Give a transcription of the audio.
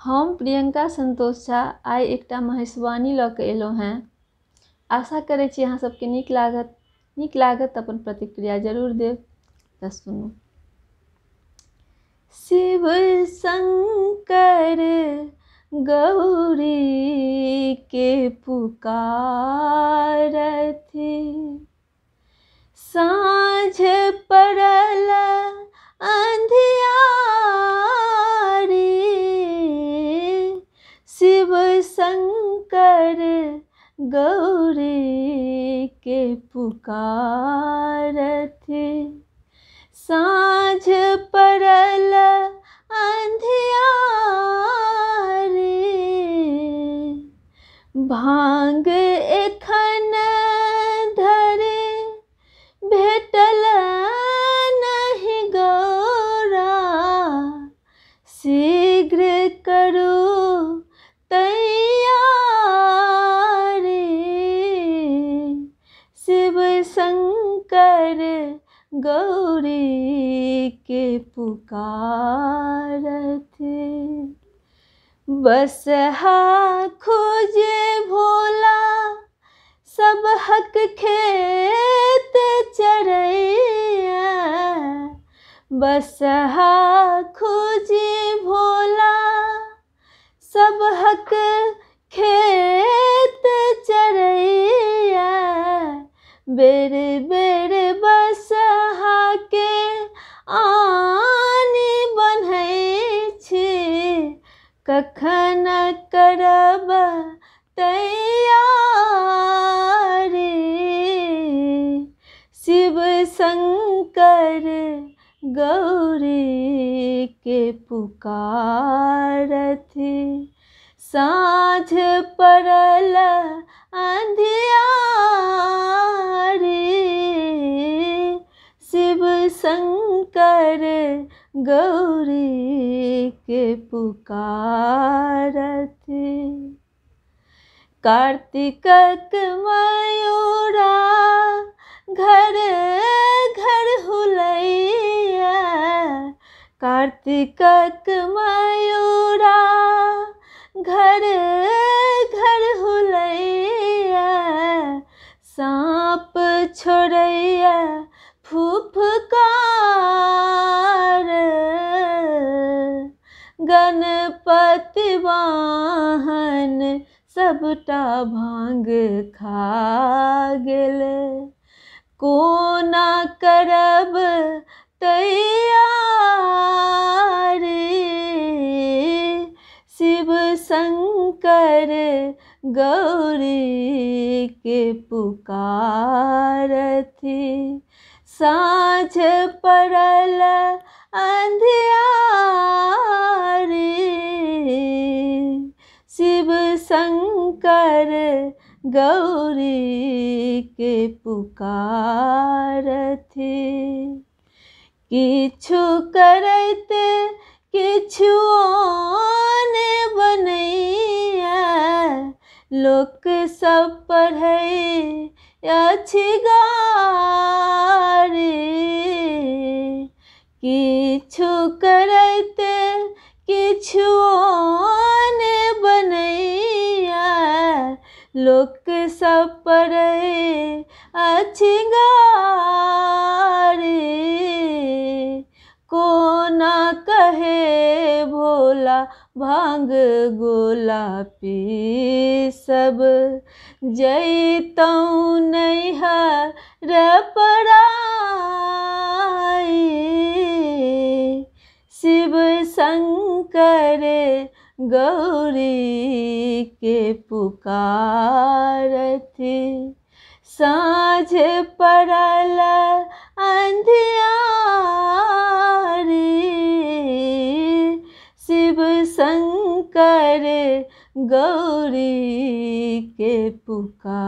हम प्रियंका संतोष झा आइ एकटा महेशवाणी लऽ कऽ एलहुँ हैं। आशा करै छी अहाँ सबके नीक लागत अपन प्रतिक्रिया जरूर देब। तऽ सुनू। शिव शंकर गौरी के पुकारथि, साँझ पड़ल अंधियारी। शिव शंकर गौरी के पुकारथि, साँझ पड़ल अंधियारी। भांग एखन धरे भेटल नहीं गौरा, शीघ्र करू तैयारी। शिव शंकर गौरी के पुकारथि, बसहा खोजे भोला सब हक खेत चरैया। बसहा खोजे भोला सब हक खेत चरैया। बेर बेर बसहा के आनी बन्है छी, कखन करब तैयारी। शिव शंकर गौरी के पुकारथि, साँझ पड़ल अंधियारी। शिव शंकर गौरी के पुकारथि, कार्तिकक मयूरा घर घर हुलैया। कार्तिकक मयूरा घर घर हुलैया। साँप छोड़ैया फुफकार, गणपति वाहन सबटा भांग खा गेल। कोना करब तैयारी। शिव शंकर गौरी के पुकारथि, साँझ पड़ल अंधियारी। शिव शंकर गौरी के पुकारथि, किछु करैत किछु ने बनैया। लोक सब पढ़ै अछि गारी, किछु करैत किछु ने बनैया। लोक सब पढ़ै अछि गारी, कोना कहे भोला भांग गोला पी सब। जैतौं नैहर पराई। शिव शंकर गौरी के पुकारथि, साँझ पड़ल अंधियारी। शिव शंकर गौरी के पुकारथि।